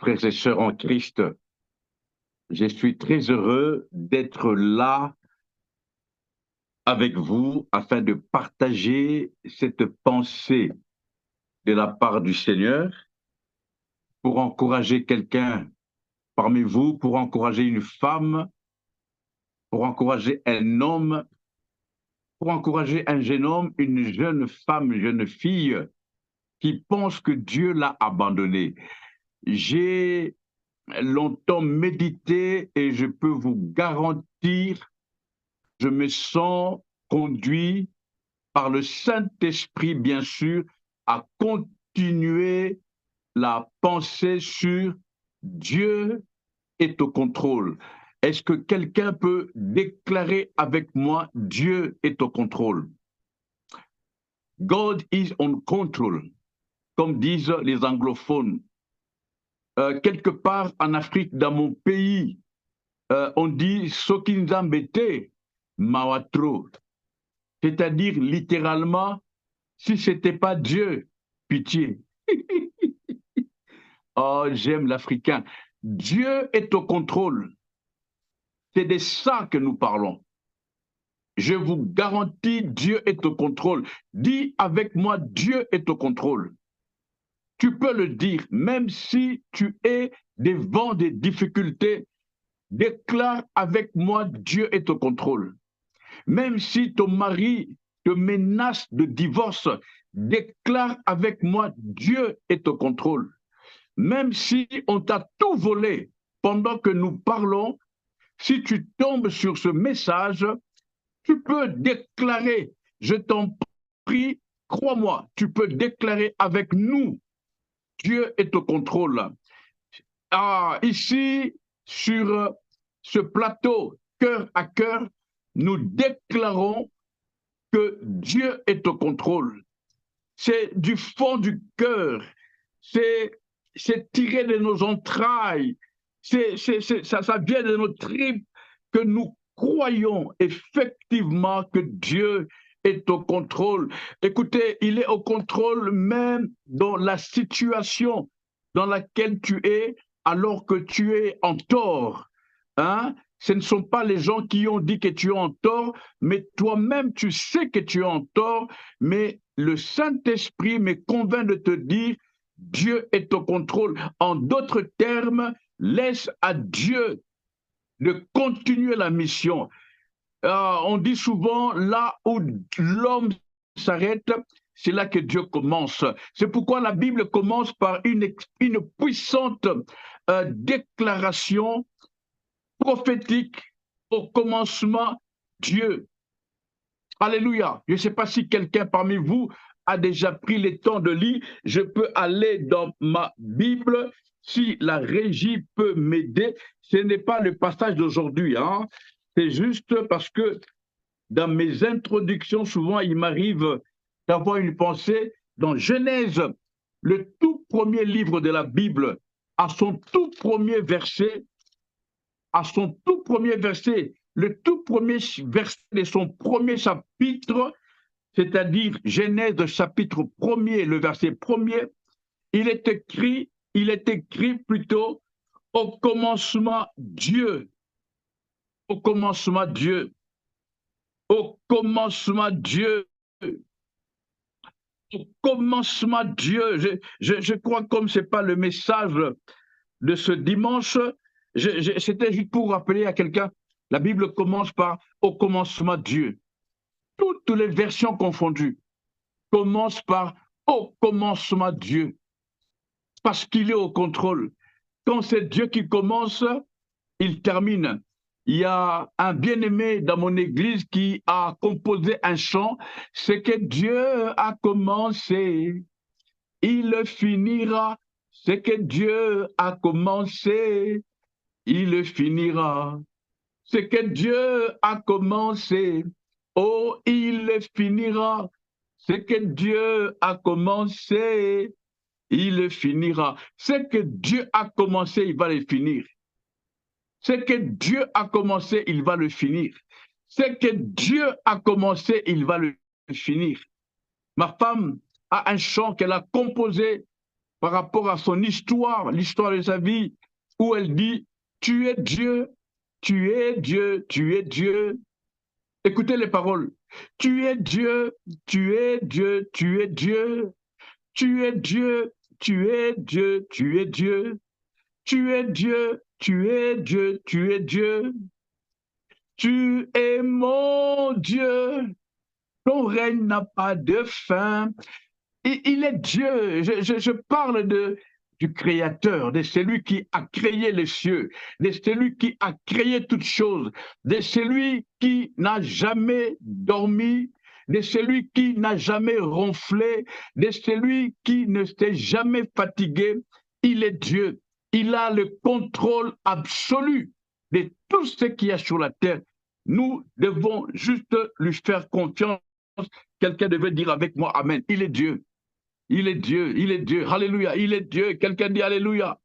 frères et sœurs en Christ, je suis très heureux d'être là avec vous afin de partager cette pensée de la part du Seigneur pour encourager quelqu'un parmi vous, pour encourager une femme, pour encourager un homme, pour encourager un jeune homme, une jeune femme, une jeune fille qui pense que Dieu l'a abandonné. J'ai longtemps médité et je peux vous garantir, je me sens conduit par le Saint-Esprit, bien sûr, à continuer la pensée sur Dieu est au contrôle. Est-ce que quelqu'un peut déclarer avec moi Dieu est au contrôle? God is on control, comme disent les anglophones. Quelque part en Afrique, dans mon pays, on dit Sokinzambete Mawatro, c'est-à-dire littéralement, si ce n'était pas Dieu, pitié. Oh, j'aime l'Africain. Dieu est au contrôle. C'est de ça que nous parlons. Je vous garantis, Dieu est au contrôle. Dis avec moi, Dieu est au contrôle. Tu peux le dire, même si tu es devant des difficultés, déclare avec moi, Dieu est au contrôle. Même si ton mari te menace de divorce, déclare avec moi, Dieu est au contrôle. Même si on t'a tout volé pendant que nous parlons, si tu tombes sur ce message, tu peux déclarer, je t'en prie, crois-moi, tu peux déclarer avec nous, Dieu est au contrôle. Ah, ici, sur ce plateau, cœur à cœur, nous déclarons que Dieu est au contrôle. C'est du fond du cœur, c'est tiré de nos entrailles, ça vient de nos tripes que nous croyons effectivement que Dieu est au contrôle. Écoutez, il est au contrôle même dans la situation dans laquelle tu es alors que tu es en tort. Hein? Ce ne sont pas les gens qui ont dit que tu es en tort, mais toi-même tu sais que tu es en tort, mais le Saint-Esprit me convainc de te dire, Dieu est au contrôle. En d'autres termes, laisse à Dieu de continuer la mission. On dit souvent, là où l'homme s'arrête, c'est là que Dieu commence. C'est pourquoi la Bible commence par une puissante déclaration prophétique. Au commencement, Dieu. Alléluia. Je ne sais pas si quelqu'un parmi vous a déjà pris le temps de lire. Je peux aller dans ma Bible. Si la régie peut m'aider, ce n'est pas le passage d'aujourd'hui. Hein. C'est juste parce que dans mes introductions, souvent, il m'arrive d'avoir une pensée dans Genèse, le tout premier livre de la Bible, à son tout premier verset, le tout premier verset de son premier chapitre, c'est-à-dire Genèse chapitre 1er, le verset 1er, il est écrit plutôt au commencement Dieu, au commencement Dieu, au commencement Dieu, au commencement Dieu. Je crois comme ce n'est pas le message de ce dimanche, c'était juste pour rappeler à quelqu'un, la Bible commence par au commencement Dieu. Toutes les versions confondues commencent par au commencement Dieu, parce qu'il est au contrôle. Quand c'est Dieu qui commence, il termine. Il y a un bien-aimé dans mon église qui a composé un chant, c'est que Dieu a commencé, il le finira. C'est que Dieu a commencé, il le finira. C'est que Dieu a commencé, oh, il le finira. C'est que Dieu a commencé, il le finira. C'est que Dieu a commencé, il va le finir. C'est que Dieu a commencé, il va le finir. C'est que Dieu a commencé, il va le finir. Ma femme a un chant qu'elle a composé par rapport à son histoire, l'histoire de sa vie, où elle dit, tu es Dieu, tu es Dieu, tu es Dieu. Écoutez les paroles. Tu es Dieu, tu es Dieu, tu es Dieu, tu es Dieu, tu es Dieu, tu es Dieu, tu es Dieu, tu es Dieu, tu es Dieu, tu es mon Dieu, ton règne n'a pas de fin. Il est Dieu. Je parle du Créateur, de celui qui a créé les cieux, de celui qui a créé toutes choses, de celui qui n'a jamais dormi, de celui qui n'a jamais ronflé, de celui qui ne s'est jamais fatigué. Il est Dieu. Il a le contrôle absolu de tout ce qu'il y a sur la terre. Nous devons juste lui faire confiance. Quelqu'un devait dire avec moi Amen. Il est Dieu. Il est Dieu, il est Dieu, alléluia, il est Dieu. Quelqu'un dit alléluia.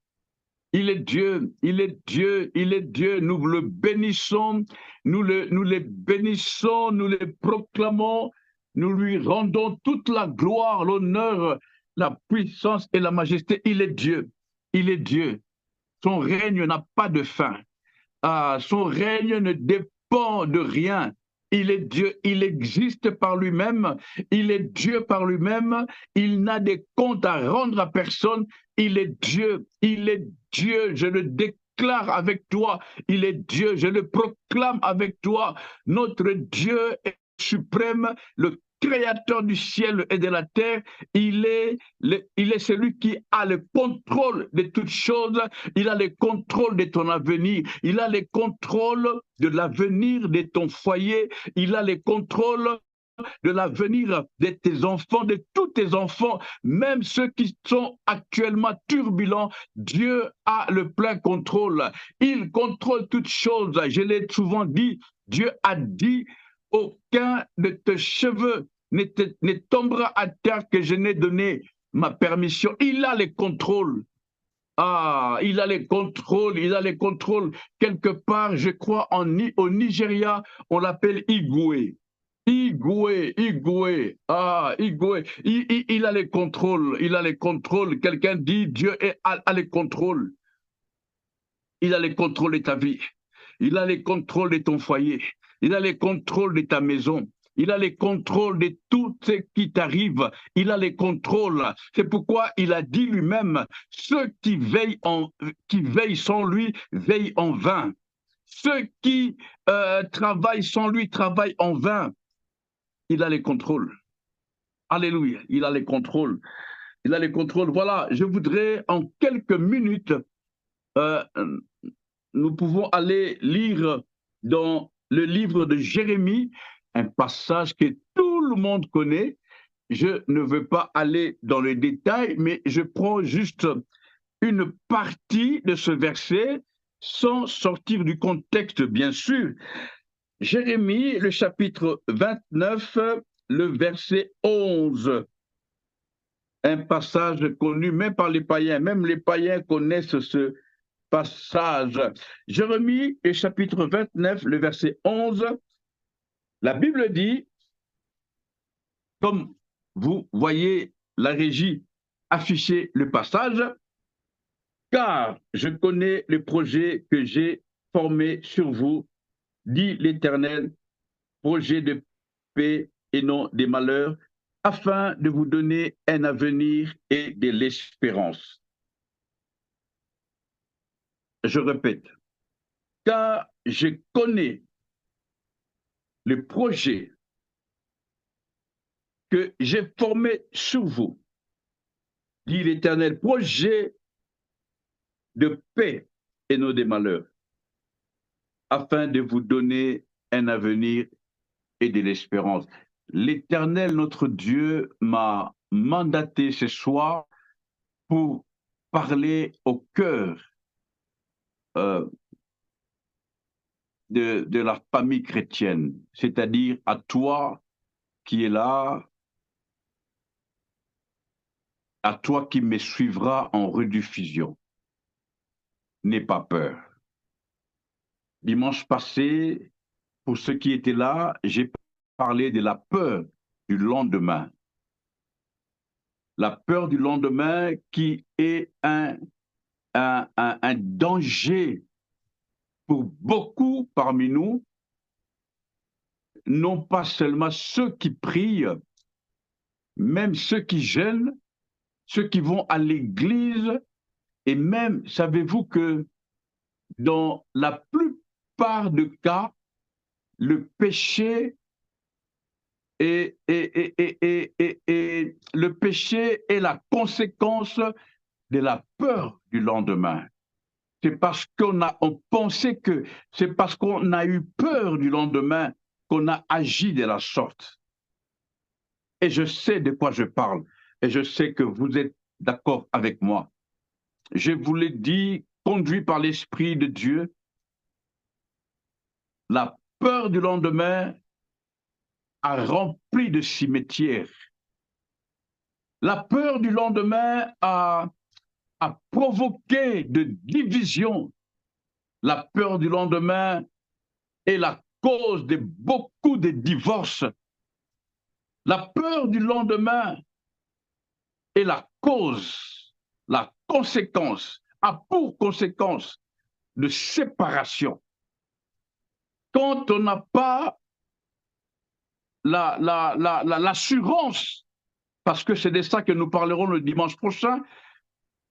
Il est Dieu, il est Dieu, il est Dieu. Nous le bénissons, nous les bénissons, nous les proclamons, nous lui rendons toute la gloire, l'honneur, la puissance et la majesté. Il est Dieu, il est Dieu. Son règne n'a pas de fin. Ah, son règne ne dépend de rien. Il est Dieu, il existe par lui-même, il est Dieu par lui-même, il n'a des comptes à rendre à personne, il est Dieu, je le déclare avec toi, il est Dieu, je le proclame avec toi, notre Dieu est suprême, le créateur du ciel et de la terre, il est celui qui a le contrôle de toutes choses, il a le contrôle de ton avenir, il a le contrôle de l'avenir de ton foyer, il a le contrôle de l'avenir de tes enfants, de tous tes enfants, même ceux qui sont actuellement turbulents. Dieu a le plein contrôle. Il contrôle toutes choses. Je l'ai souvent dit, Dieu a dit, aucun de tes cheveux ne tombera à terre que je n'ai donné ma permission. Il a le contrôle. Ah, il a les contrôles, il a les contrôles. Quelque part, je crois, au Nigeria, on l'appelle Igwe. Igwe, Igwe, ah, Igwe. Il a les contrôles, il a les contrôles. Quelqu'un dit, Dieu a les contrôles. Il a les contrôles de ta vie. Il a les contrôles de ton foyer. Il a les contrôles de ta maison. Il a les contrôles de tout ce qui t'arrive. Il a les contrôles. C'est pourquoi il a dit lui-même, ceux qui veillent sans lui veillent en vain. Ceux qui travaillent sans lui travaillent en vain. Il a les contrôles. Alléluia. Il a les contrôles. Il a les contrôles. Voilà, je voudrais en quelques minutes, nous pouvons aller lire dans le livre de Jérémie, un passage que tout le monde connaît. Je ne veux pas aller dans le détail, mais je prends juste une partie de ce verset sans sortir du contexte, bien sûr. Jérémie, le chapitre 29, le verset 11. Un passage connu même par les païens. Même les païens connaissent ce passage. Jérémie, le chapitre 29, le verset 11. La Bible dit, comme vous voyez la régie afficher le passage, car je connais le projet que j'ai formé sur vous, dit l'Éternel, projet de paix et non des malheurs, afin de vous donner un avenir et de l'espérance. Je répète, car je connais le projet que j'ai formé sur vous, dit l'Éternel, projet de paix et non des malheurs, afin de vous donner un avenir et de l'espérance. L'Éternel, notre Dieu, m'a mandaté ce soir pour parler au cœur de la famille chrétienne, c'est-à-dire à toi qui es là, à toi qui me suivras en rediffusion. N'aie pas peur. Dimanche passé, pour ceux qui étaient là, j'ai parlé de la peur du lendemain. La peur du lendemain qui est un danger pour beaucoup parmi nous, non pas seulement ceux qui prient, même ceux qui jeûnent, ceux qui vont à l'église, et même, savez-vous que dans la plupart des cas, le péché le péché est la conséquence de la peur du lendemain. C'est parce on pensait que c'est parce qu'on a eu peur du lendemain qu'on a agi de la sorte. Et je sais de quoi je parle. Et je sais que vous êtes d'accord avec moi. Je vous l'ai dit, conduit par l'Esprit de Dieu, la peur du lendemain a rempli de cimetières. La peur du lendemain a provoqué de divisions. La peur du lendemain est la cause de beaucoup de divorces. La peur du lendemain est la cause, la conséquence, a pour conséquence de séparation. Quand on n'a pas l'assurance, parce que c'est de ça que nous parlerons le dimanche prochain,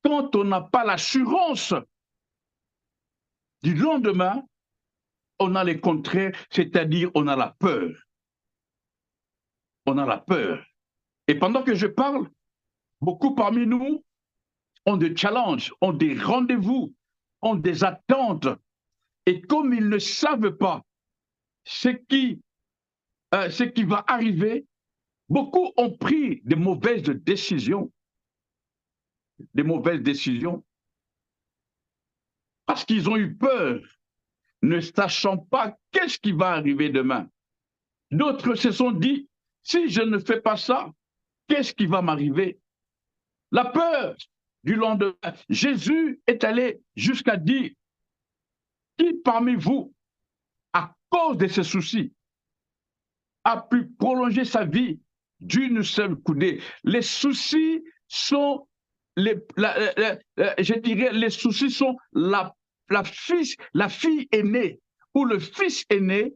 quand on n'a pas l'assurance du lendemain, on a le contraire, c'est-à-dire on a la peur. On a la peur. Et pendant que je parle, beaucoup parmi nous ont des challenges, ont des rendez-vous, ont des attentes. Et comme ils ne savent pas ce qui va arriver, beaucoup ont pris de mauvaises décisions. Des mauvaises décisions. Parce qu'ils ont eu peur, ne sachant pas qu'est-ce qui va arriver demain. D'autres se sont dit, si je ne fais pas ça, qu'est-ce qui va m'arriver? La peur du lendemain. Jésus est allé jusqu'à dire, qui parmi vous, à cause de ses soucis, a pu prolonger sa vie d'une seule coudée? Les soucis sont, je dirais, les soucis sont la fille aînée ou le fils aîné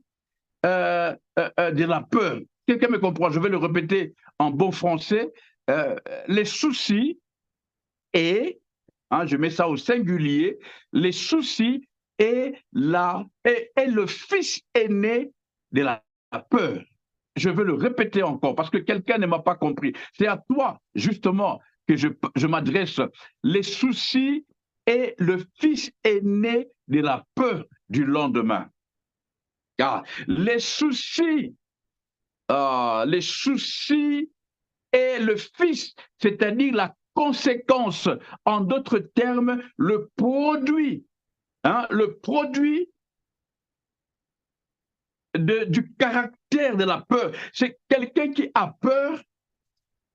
de la peur. Quelqu'un me comprend? Je vais le répéter en bon français. Les soucis et, je mets ça au singulier, les soucis est le fils aîné de la peur. Je veux le répéter encore parce que quelqu'un ne m'a pas compris. C'est à toi, justement, que je m'adresse. Les soucis est le fils aîné de la peur du lendemain. Car les soucis est le fils, c'est-à-dire la conséquence, en d'autres termes, le produit du caractère de la peur. C'est quelqu'un qui a peur,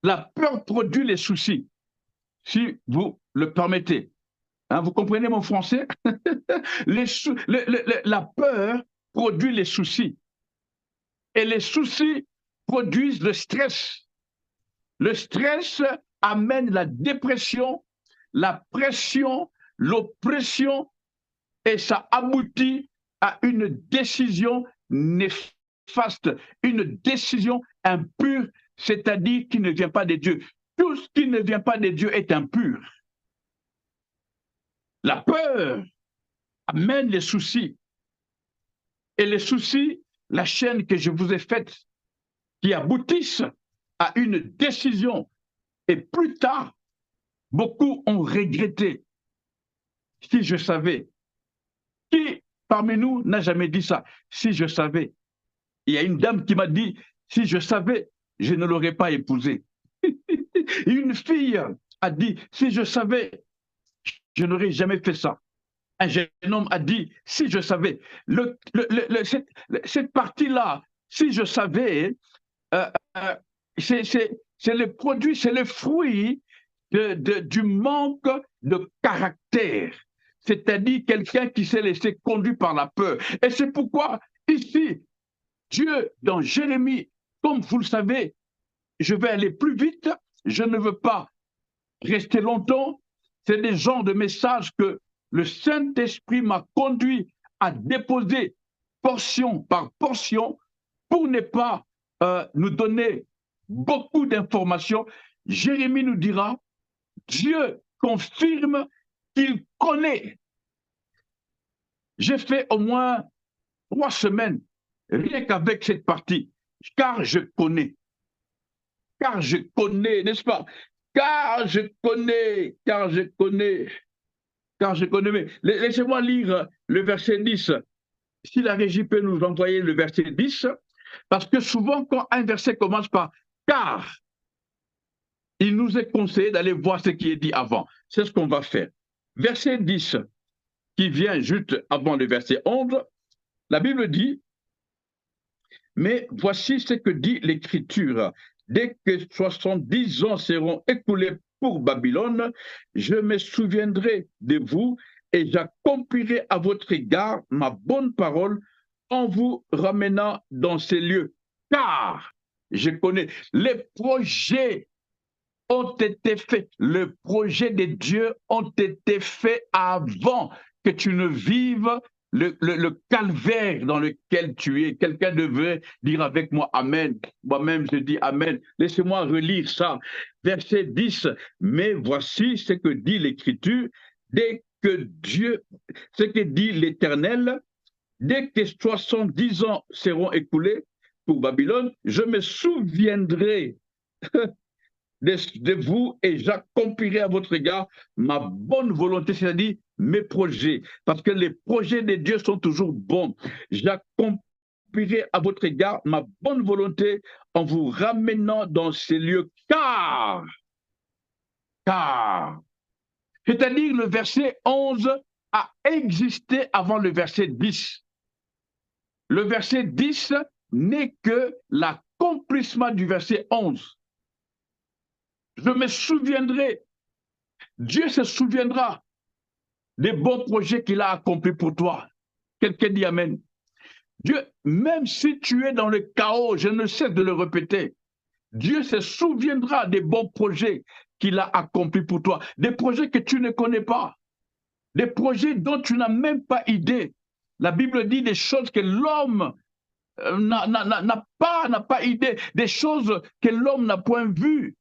la peur produit les soucis, si vous le permettez. Vous comprenez mon français? La peur produit les soucis. Et les soucis produisent le stress. Le stress amène la dépression, la pression, l'oppression, et ça aboutit à une décision néfaste, une décision impure, c'est-à-dire qui ne vient pas de Dieu. Tout ce qui ne vient pas de Dieu est impur. La peur amène les soucis. Et les soucis, la chaîne que je vous ai faite, qui aboutissent à une décision. Et plus tard, beaucoup ont regretté. Si je savais. Qui parmi nous n'a jamais dit ça? Si je savais. Il y a une dame qui m'a dit, si je savais, je ne l'aurais pas épousée. Une fille a dit, si je savais, je n'aurais jamais fait ça. Un jeune homme a dit, si je savais. Cette partie-là, si je savais, c'est le produit, c'est le fruit du manque de caractère. C'est-à-dire quelqu'un qui s'est laissé conduire par la peur. Et c'est pourquoi, ici, Dieu, dans Jérémie, comme vous le savez, je vais aller plus vite, je ne veux pas rester longtemps. C'est des genres de messages que le Saint-Esprit m'a conduit à déposer portion par portion pour ne pas nous donner beaucoup d'informations. Jérémie nous dira, Dieu confirme qu'il connaît. J'ai fait au moins 3 semaines, rien qu'avec cette partie, car je connais. Car je connais, n'est-ce pas? Car je connais, car je connais, car je connais. Mais laissez-moi lire le verset 10. Si la régie peut nous envoyer le verset 10, parce que souvent, quand un verset commence par car, il nous est conseillé d'aller voir ce qui est dit avant. C'est ce qu'on va faire. Verset 10, qui vient juste avant le verset 11, la Bible dit, mais voici ce que dit l'Écriture. Dès que 70 ans seront écoulés pour Babylone, je me souviendrai de vous et j'accomplirai à votre égard ma bonne parole en vous ramenant dans ces lieux. Car je connais les projets ont été faits, le projet de Dieu ont été faits avant que tu ne vives le calvaire dans lequel tu es. Quelqu'un devrait dire avec moi Amen. Moi-même, je dis Amen. Laissez-moi relire ça. Verset 10. Mais voici ce que dit l'Écriture. Dès que Dieu, ce que dit l'Éternel, dès que 70 ans seront écoulés pour Babylone, je me souviendrai de vous et j'accomplirai à votre égard ma bonne volonté, c'est-à-dire mes projets, parce que les projets de Dieu sont toujours bons. J'accomplirai à votre égard ma bonne volonté en vous ramenant dans ces lieux, car, c'est-à-dire le verset 11 a existé avant le verset 10. Le verset 10 n'est que l'accomplissement du verset 11. Je me souviendrai, Dieu se souviendra des bons projets qu'il a accomplis pour toi. Quelqu'un dit Amen. Dieu, même si tu es dans le chaos, je ne cesse de le répéter, Dieu se souviendra des bons projets qu'il a accomplis pour toi, des projets que tu ne connais pas, des projets dont tu n'as même pas idée. La Bible dit des choses que l'homme n'a pas idée, des choses que l'homme n'a point vues,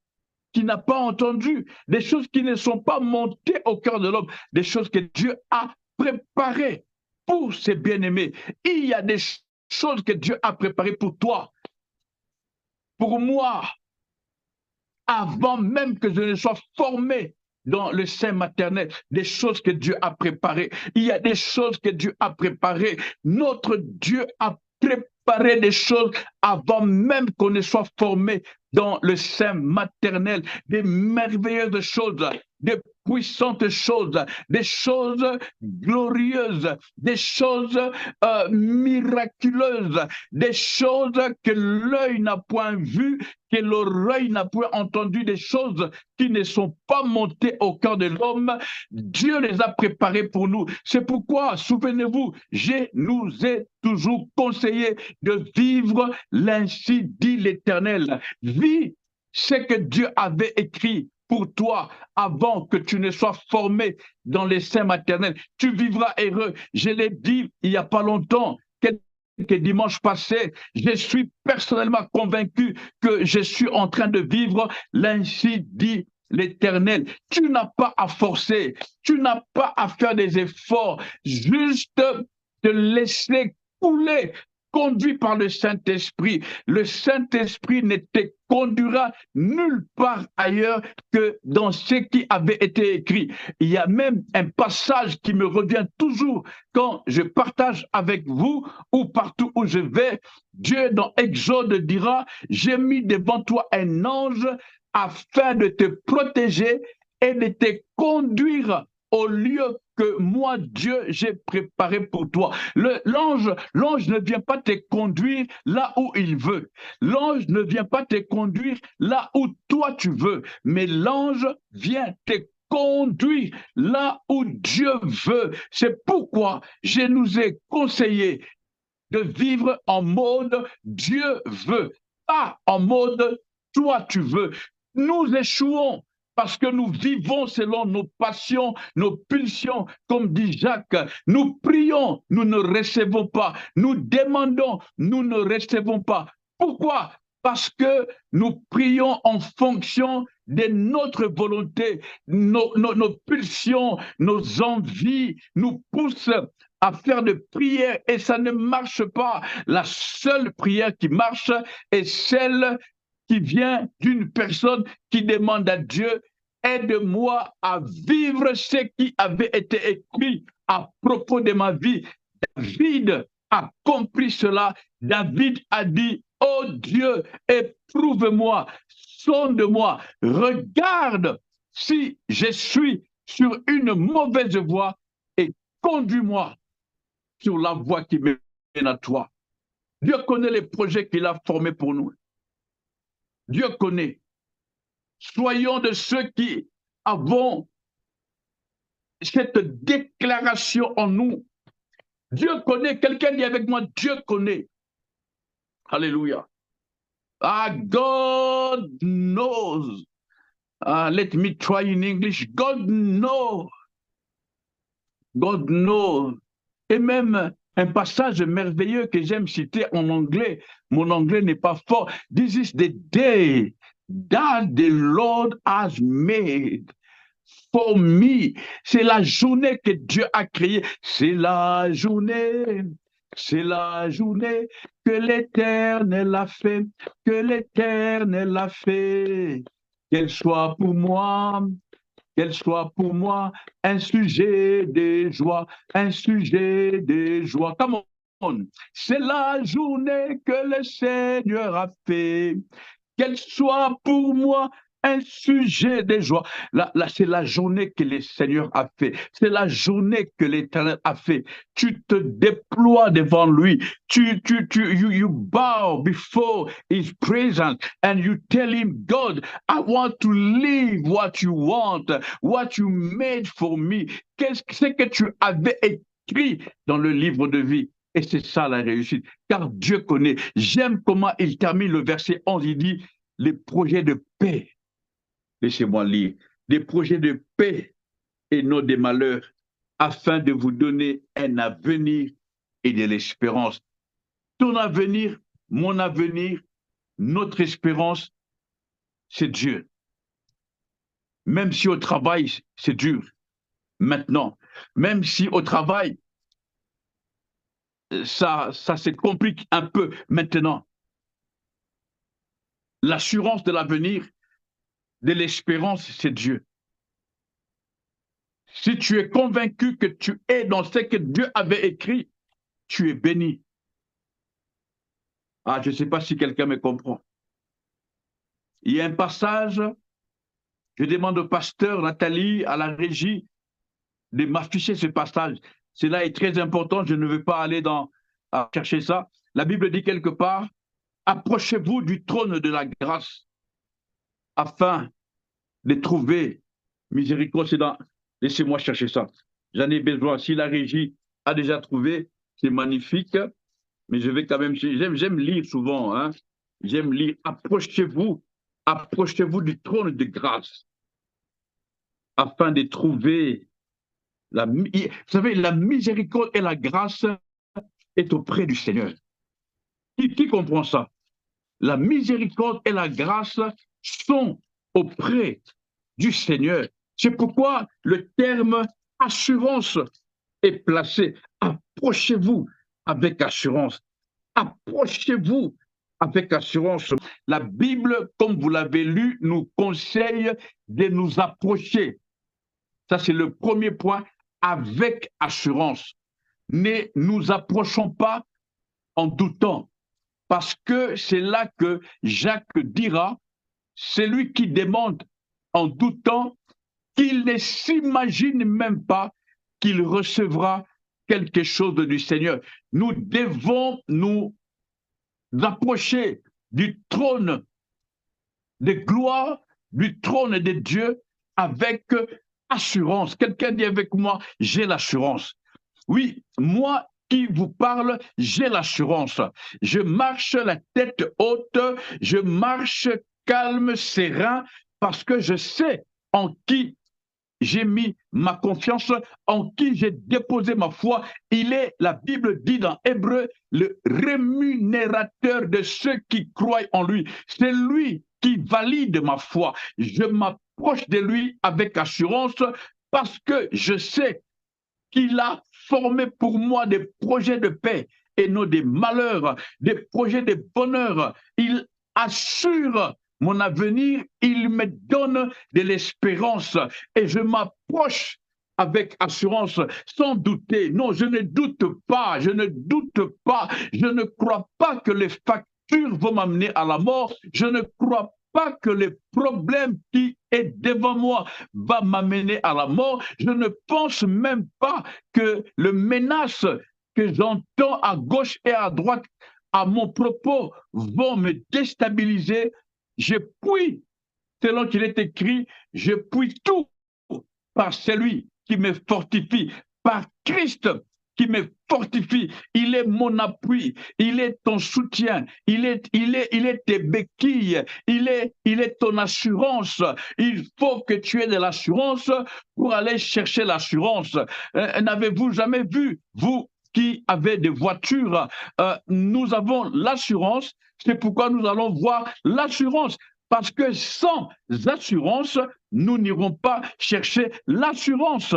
qui n'a pas entendu, des choses qui ne sont pas montées au cœur de l'homme, des choses que Dieu a préparées pour ses bien-aimés. Il y a des choses que Dieu a préparées pour toi, pour moi, avant même que je ne sois formé dans le sein maternel, des choses que Dieu a préparées. Il y a des choses que Dieu a préparées. Notre Dieu a préparé des choses avant même qu'on ne soit formé dans le sein maternel, des merveilleuses choses, des puissantes choses, des choses glorieuses, des choses miraculeuses, des choses que l'œil n'a point vues, que l'oreille n'a point entendu, des choses qui ne sont pas montées au cœur de l'homme. Dieu les a préparées pour nous. C'est pourquoi, souvenez-vous, je nous ai toujours conseillé de vivre l'ainsi dit l'Éternel. Vis ce que Dieu avait écrit pour toi avant que tu ne sois formé dans les seins maternels. Tu vivras heureux. Je l'ai dit il n'y a pas longtemps, que dimanche passé, je suis personnellement convaincu que je suis en train de vivre l'ainsi dit l'Éternel. Tu n'as pas à forcer, tu n'as pas à faire des efforts, juste te laisser couler, conduit par le Saint-Esprit. Le Saint-Esprit ne te conduira nulle part ailleurs que dans ce qui avait été écrit. Il y a même un passage qui me revient toujours quand je partage avec vous ou partout où je vais. Dieu dans Exode dira, j'ai mis devant toi un ange afin de te protéger et de te conduire au lieu que moi, Dieu, j'ai préparé pour toi. L'ange ne vient pas te conduire là où il veut. L'ange ne vient pas te conduire là où toi tu veux. Mais l'ange vient te conduire là où Dieu veut. C'est pourquoi je nous ai conseillé de vivre en mode Dieu veut, pas en mode toi tu veux. Nous échouons parce que nous vivons selon nos passions, nos pulsions, comme dit Jacques. Nous prions, nous ne recevons pas. Nous demandons, nous ne recevons pas. Pourquoi? Parce que nous prions en fonction de notre volonté. Nos pulsions, nos envies nous poussent à faire des prières et ça ne marche pas. La seule prière qui marche est celle qui vient d'une personne qui demande à Dieu: aide-moi à vivre ce qui avait été écrit à propos de ma vie. David a compris cela. David a dit: oh Dieu, éprouve-moi, sonde-moi, regarde si je suis sur une mauvaise voie et conduis-moi sur la voie qui mène à toi. Dieu connaît les projets qu'il a formés pour nous. Dieu connaît. Soyons de ceux qui avons cette déclaration en nous. Dieu connaît. Quelqu'un dit avec moi: Dieu connaît. Alléluia. Ah, God knows. Let me try in English. God knows. God knows. Et même un passage merveilleux que j'aime citer en anglais. Mon anglais n'est pas fort. This is the day that the Lord has made for me. C'est la journée que Dieu a créée. C'est la journée. C'est la journée que l'Éternel a fait. Que l'Éternel a fait. Qu'elle soit pour moi. Qu'elle soit pour moi un sujet de joie, un sujet de joie. Come on. C'est la journée que le Seigneur a fait. Qu'elle soit pour moi un sujet de joie. Là, c'est la journée que le Seigneur a fait. C'est la journée que l'Éternel a fait. Tu te déploies devant lui. You bow before his presence and you tell him, God, I want to live what you want, what you made for me. Qu'est-ce que tu avais écrit dans le livre de vie? Et c'est ça la réussite, car Dieu connaît. J'aime comment il termine le verset 11, il dit: les projets de paix, laissez-moi lire, des projets de paix et non des malheurs, afin de vous donner un avenir et de l'espérance. Ton avenir, mon avenir, notre espérance, c'est Dieu. Même si au travail, c'est dur, maintenant, même si au travail, ça se complique un peu maintenant. L'assurance de l'avenir, de l'espérance, c'est Dieu. Si tu es convaincu que tu es dans ce que Dieu avait écrit, tu es béni. Ah, je ne sais pas si quelqu'un me comprend. Il y a un passage, je demande au pasteur Nathalie, à la régie, de m'afficher ce passage. Cela est très important, je ne veux pas aller à chercher ça. La Bible dit quelque part: approchez-vous du trône de la grâce afin de trouver miséricorde. Laissez-moi chercher ça. J'en ai besoin. Si la régie a déjà trouvé, c'est magnifique. Mais je vais quand même... J'aime lire souvent. Hein? J'aime lire. Approchez-vous du trône de grâce afin de trouver... Vous savez, la miséricorde et la grâce est auprès du Seigneur. Qui comprend ça? La miséricorde et la grâce sont auprès du Seigneur. C'est pourquoi le terme assurance est placé. Approchez-vous avec assurance. Approchez-vous avec assurance. La Bible, comme vous l'avez lu, nous conseille de nous approcher. Ça, c'est le premier point, avec assurance. Ne nous approchons pas en doutant, parce que c'est là que Jacques dira: celui qui demande en doutant, qu'il ne s'imagine même pas qu'il recevra quelque chose du Seigneur. Nous devons nous approcher du trône de gloire, du trône de Dieu avec assurance. Quelqu'un dit avec moi: j'ai l'assurance. Oui, moi qui vous parle, j'ai l'assurance. Je marche la tête haute, je marche calme, serein, parce que je sais en qui j'ai mis ma confiance, en qui j'ai déposé ma foi. Il est, la Bible dit dans Hébreu, le rémunérateur de ceux qui croient en lui. C'est lui qui valide ma foi. Je m'approche de lui avec assurance parce que je sais qu'il a formé pour moi des projets de paix et non des malheurs, des projets de bonheur. Il assure mon avenir, il me donne de l'espérance et je m'approche avec assurance, sans douter. Non, je ne doute pas, je ne doute pas, je ne crois pas que les factures vont m'amener à la mort, je ne crois pas que le problème qui est devant moi va m'amener à la mort. Je ne pense même pas que le menace que j'entends à gauche et à droite à mon propos vont me déstabiliser. Je puis, selon qu'il est écrit, je puis tout par celui qui me fortifie, par Christ qui me fortifie. Il est mon appui, il est ton soutien, il est tes béquilles, il est ton assurance. Il faut que tu aies de l'assurance pour aller chercher l'assurance. N'avez-vous jamais vu, vous qui avez des voitures, nous avons l'assurance, c'est pourquoi nous allons voir l'assurance. Parce que sans assurance, nous n'irons pas chercher l'assurance.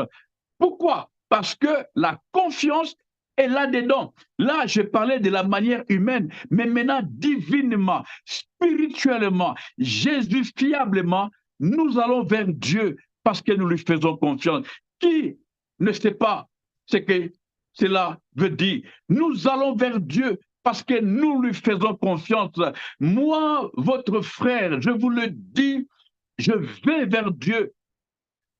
Pourquoi? Parce que la confiance est là-dedans. Là, je parlais de la manière humaine, mais maintenant, divinement, spirituellement, jésufiablement, nous allons vers Dieu parce que nous lui faisons confiance. Qui ne sait pas ce que cela veut dire? Nous allons vers Dieu parce que nous lui faisons confiance. Moi, votre frère, je vous le dis, je vais vers Dieu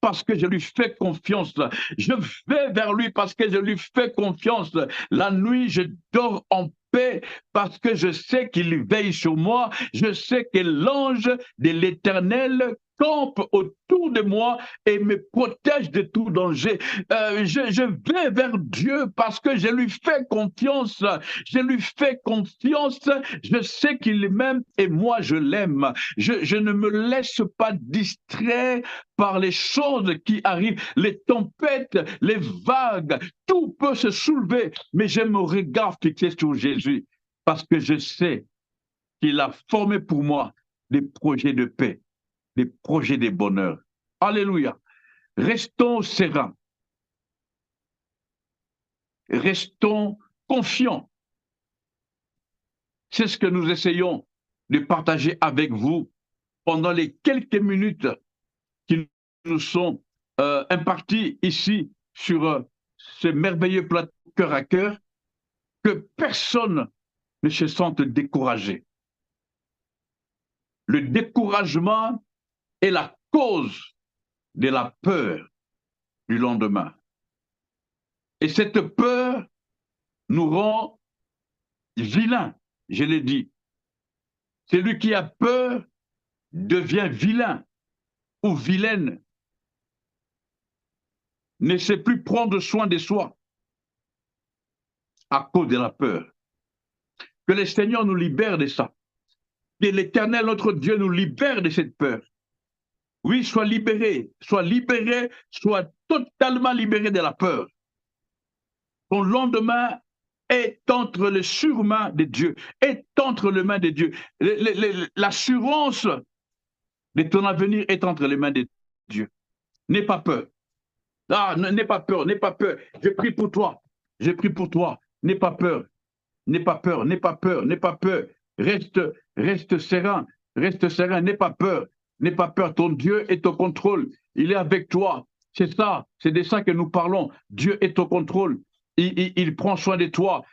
parce que je lui fais confiance. Je vais vers lui parce que je lui fais confiance. La nuit, je dors en paix parce que je sais qu'il veille sur moi. Je sais que l'ange de l'Éternel campe autour de moi et me protège de tout danger. Je vais vers Dieu parce que je lui fais confiance. Je lui fais confiance. Je sais qu'il m'aime et moi je l'aime. Je ne me laisse pas distraire par les choses qui arrivent, les tempêtes, les vagues. Tout peut se soulever, mais j'ai mon regard fixé sur Jésus parce que je sais qu'il a formé pour moi des projets de paix, des projets de bonheur. Alléluia. Restons sereins. Restons confiants. C'est ce que nous essayons de partager avec vous pendant les quelques minutes qui nous sont impartis ici sur ce merveilleux plateau cœur à cœur, que personne ne se sente découragé. Le découragement est la cause de la peur du lendemain. Et cette peur nous rend vilains, je l'ai dit. Celui qui a peur devient vilain ou vilaine, ne sait plus prendre soin de soi à cause de la peur. Que le Seigneur nous libère de ça. Que l'Éternel, notre Dieu, nous libère de cette peur. Oui, sois libéré, sois totalement libéré de la peur. Ton lendemain est entre les surmains de Dieu, est entre les mains de Dieu. L'assurance de ton avenir est entre les mains de Dieu. N'aie pas peur. Ah, n'aie pas peur, n'aie pas peur. Je prie pour toi. Je prie pour toi. N'aie pas peur. N'aie pas peur, n'aie pas peur, n'aie pas peur. Reste serein, n'aie pas peur. N'aie pas peur. Ton Dieu est au contrôle. Il est avec toi. C'est ça, c'est de ça que nous parlons. Dieu est au contrôle. Il prend soin de toi.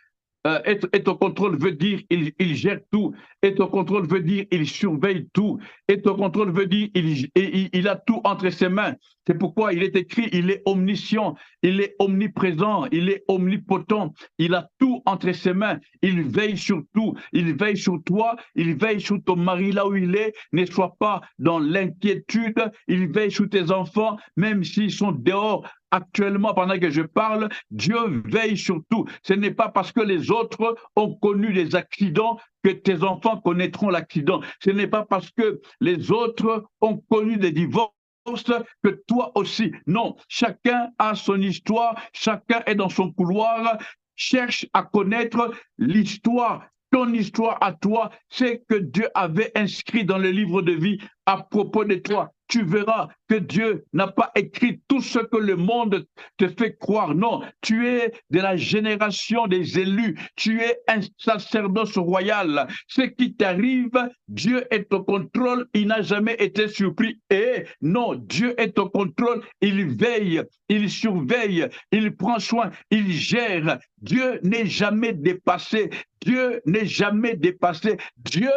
Être au contrôle veut dire il gère tout. Être au contrôle veut dire il surveille tout. Être au contrôle veut dire il a tout entre ses mains. C'est pourquoi il est écrit, il est omniscient, il est omniprésent, il est omnipotent. Il a tout entre ses mains. Il veille sur tout. Il veille sur toi. Il veille sur ton mari là où il est. Ne sois pas dans l'inquiétude. Il veille sur tes enfants, même s'ils sont dehors. Actuellement, pendant que je parle, Dieu veille sur tout. Ce n'est pas parce que les autres ont connu des accidents que tes enfants connaîtront l'accident. Ce n'est pas parce que les autres ont connu des divorces que toi aussi. Non, chacun a son histoire, chacun est dans son couloir, cherche à connaître l'histoire. Ton histoire à toi, c'est que Dieu avait inscrit dans le livre de vie à propos de toi. Tu verras que Dieu n'a pas écrit tout ce que le monde te fait croire. Non, tu es de la génération des élus. Tu es un sacerdoce royal. Ce qui t'arrive, Dieu est au contrôle. Il n'a jamais été surpris. Et non, Dieu est au contrôle. Il veille, il surveille, il prend soin, il gère. Dieu n'est jamais dépassé. Dieu n'est jamais dépassé. Dieu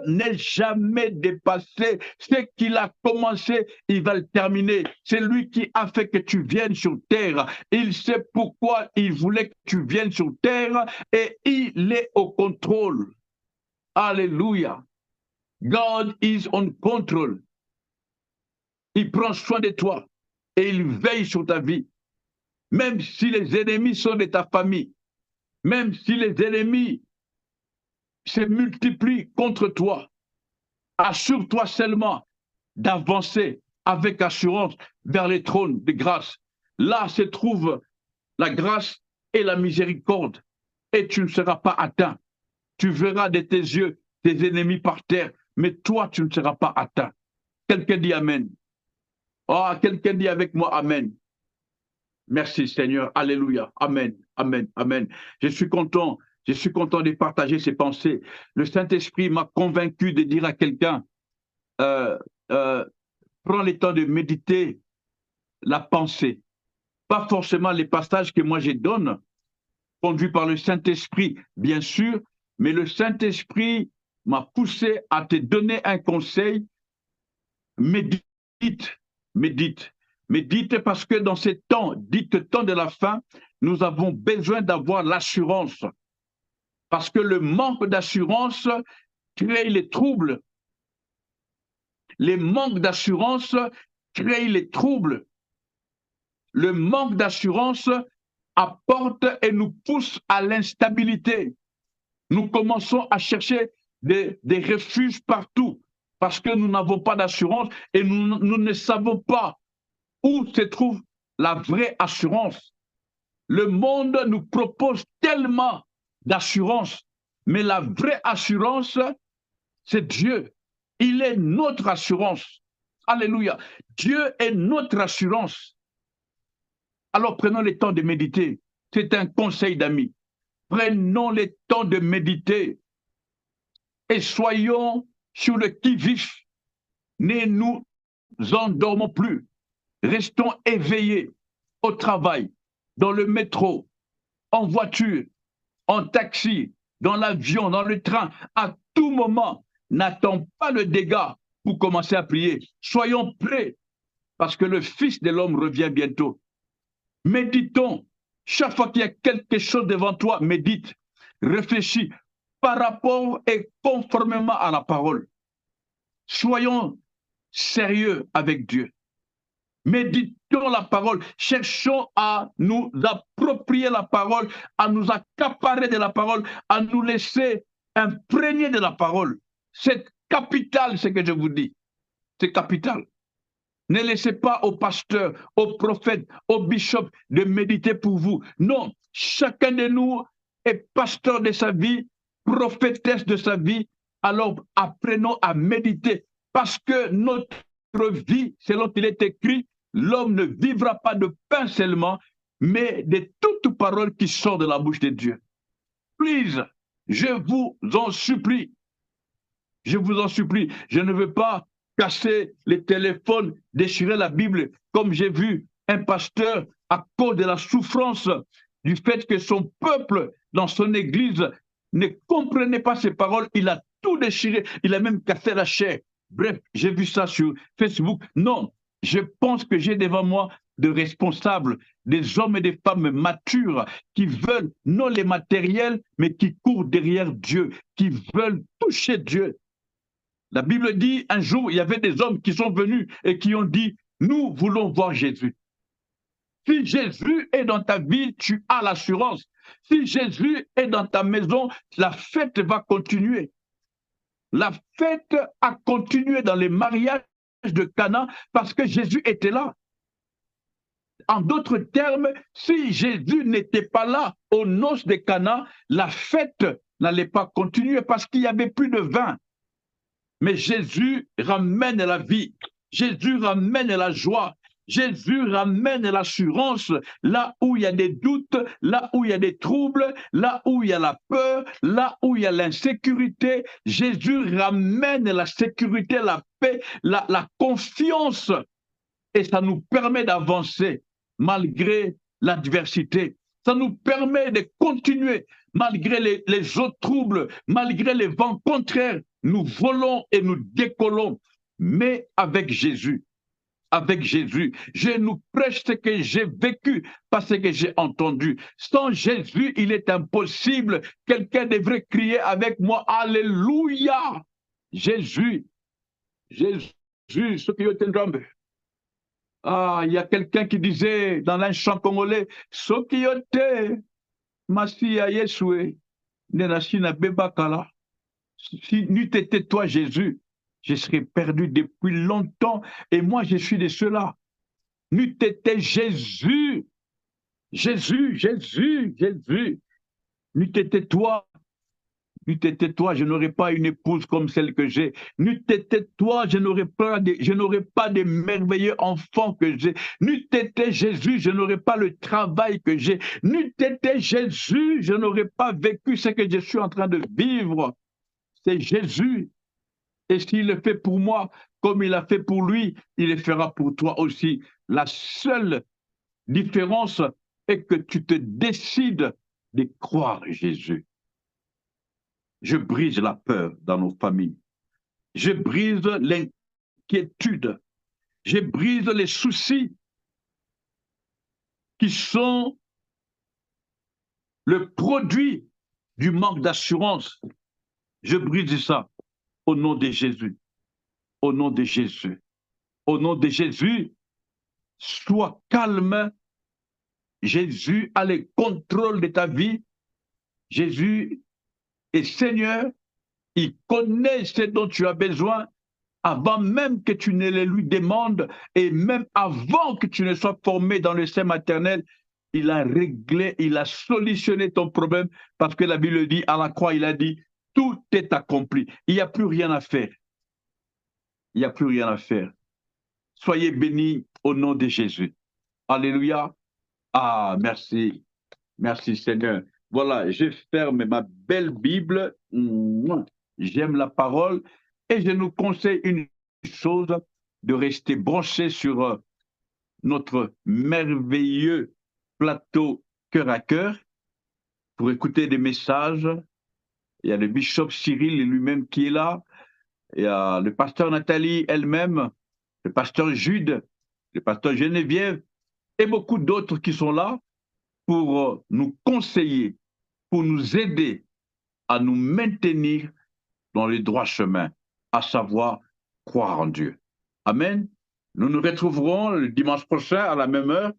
n'est jamais dépassé. Ce qu'il a commencé, il va le terminer. C'est lui qui a fait que tu viennes sur terre. Il sait pourquoi il voulait que tu viennes sur terre et il est au contrôle. Alléluia. God is on control. Il prend soin de toi et il veille sur ta vie. Même si les ennemis sont de ta famille, même si les ennemis se multiplient contre toi, assure-toi seulement d'avancer avec assurance vers les trônes de grâce. Là se trouve la grâce et la miséricorde, et tu ne seras pas atteint. Tu verras de tes yeux tes ennemis par terre, mais toi, tu ne seras pas atteint. Quelqu'un dit Amen. Oh, quelqu'un dit avec moi Amen. Merci Seigneur, Alléluia, Amen, Amen, Amen. Je suis content de partager ces pensées. Le Saint-Esprit m'a convaincu de dire à quelqu'un, prends le temps de méditer la pensée. Pas forcément les passages que moi je donne, conduits par le Saint-Esprit, bien sûr, mais le Saint-Esprit m'a poussé à te donner un conseil. Médite, médite. Médite parce que dans ces temps, dites temps de la fin, nous avons besoin d'avoir l'assurance. Parce que le manque d'assurance crée les troubles. Les manques d'assurance créent les troubles. Le manque d'assurance apporte et nous pousse à l'instabilité. Nous commençons à chercher des refuges partout parce que nous n'avons pas d'assurance et nous ne savons pas où se trouve la vraie assurance. Le monde nous propose tellement d'assurance, mais la vraie assurance, c'est Dieu. Il est notre assurance. Alléluia. Dieu est notre assurance. Alors prenons le temps de méditer. C'est un conseil d'amis. Prenons le temps de méditer et soyons sur le qui-vif. Ne nous endormons plus. Restons éveillés au travail, dans le métro, en voiture, en taxi, dans l'avion, dans le train. À tout moment, n'attends pas le dégât pour commencer à prier. Soyons prêts parce que le Fils de l'homme revient bientôt. Méditons. Chaque fois qu'il y a quelque chose devant toi, médite, réfléchis par rapport et conformément à la parole. Soyons sérieux avec Dieu. Méditons la parole, cherchons à nous approprier la parole, à nous accaparer de la parole, à nous laisser imprégner de la parole. C'est capital ce que je vous dis. C'est capital. Ne laissez pas aux pasteurs, aux prophètes, aux bishops de méditer pour vous. Non, chacun de nous est pasteur de sa vie, prophétesse de sa vie. Alors apprenons à méditer parce que notre vie, selon qu'il est écrit, l'homme ne vivra pas de pain seulement, mais de toute parole qui sort de la bouche de Dieu. Please, je vous en supplie. Je vous en supplie. Je ne veux pas casser les téléphones, déchirer la Bible, comme j'ai vu un pasteur à cause de la souffrance du fait que son peuple dans son église ne comprenait pas ses paroles. Il a tout déchiré. Il a même cassé la chair. Bref, j'ai vu ça sur Facebook. Non, je pense que j'ai devant moi de responsables, des hommes et des femmes matures qui veulent non les matériels, mais qui courent derrière Dieu, qui veulent toucher Dieu. La Bible dit, un jour, il y avait des hommes qui sont venus et qui ont dit, nous voulons voir Jésus. Si Jésus est dans ta vie, tu as l'assurance. Si Jésus est dans ta maison, la fête va continuer. La fête a continué dans les mariages de Cana parce que Jésus était là. En d'autres termes, si Jésus n'était pas là aux noces de Cana, la fête n'allait pas continuer parce qu'il n'y avait plus de vin. Mais Jésus ramène la vie, Jésus ramène la joie, Jésus ramène l'assurance là où il y a des doutes, là où il y a des troubles, là où il y a la peur, là où il y a l'insécurité. Jésus ramène la sécurité, la paix, la confiance. Et ça nous permet d'avancer malgré l'adversité. Ça nous permet de continuer malgré les autres troubles, malgré les vents contraires. Nous volons et nous décollons, mais avec Jésus. Avec Jésus, je nous prêche ce que j'ai vécu, pas ce que j'ai entendu. Sans Jésus, il est impossible. Quelqu'un devrait crier avec moi, Alléluia. Jésus, Jésus, ce qui est un ah, il y a quelqu'un qui disait dans un chant congolais, Sokiyote, Masia Yesue, Nenashina Bebakala. Si n'eût été toi, Jésus, je serais perdu depuis longtemps et moi, je suis de ceux-là. N'eût été Jésus, Jésus, Jésus, Jésus, n'eût été toi, n'eût été toi, je n'aurais pas une épouse comme celle que j'ai. N'eût été toi, je n'aurais pas de merveilleux enfants que j'ai. N'eût été Jésus, je n'aurais pas le travail que j'ai. N'eût été Jésus, je n'aurais pas vécu ce que je suis en train de vivre. C'est Jésus. Et s'il le fait pour moi, comme il a fait pour lui, il le fera pour toi aussi. La seule différence est que tu te décides de croire Jésus. Je brise la peur dans nos familles. Je brise l'inquiétude. Je brise les soucis qui sont le produit du manque d'assurance. Je brise ça au nom de Jésus. Au nom de Jésus. Au nom de Jésus, sois calme. Jésus a le contrôle de ta vie. Jésus est Seigneur. Il connaît ce dont tu as besoin avant même que tu ne le lui demandes et même avant que tu ne sois formé dans le sein maternel. Il a réglé, il a solutionné ton problème parce que la Bible dit, à la croix, il a dit, tout est accompli. Il n'y a plus rien à faire. Il n'y a plus rien à faire. Soyez bénis au nom de Jésus. Alléluia. Ah, merci. Merci Seigneur. Voilà, je ferme ma belle Bible. J'aime la parole et je nous conseille une chose, de rester branché sur notre merveilleux plateau cœur à cœur pour écouter des messages. Il y a le bishop Cyril lui-même qui est là. Il y a le pasteur Nathalie elle-même, le pasteur Jude, le pasteur Geneviève et beaucoup d'autres qui sont là pour nous conseiller, pour nous aider à nous maintenir dans le droit chemin, à savoir croire en Dieu. Amen. Nous nous retrouverons le dimanche prochain à la même heure,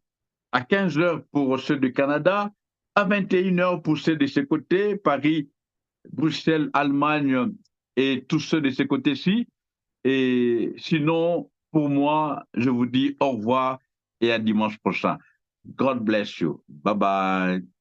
à 15 h pour ceux du Canada, à 21 h pour ceux de ce côté, Paris, Bruxelles, Allemagne et tous ceux de ce côté-ci. Et sinon, pour moi, je vous dis au revoir et à dimanche prochain. God bless you. Bye bye.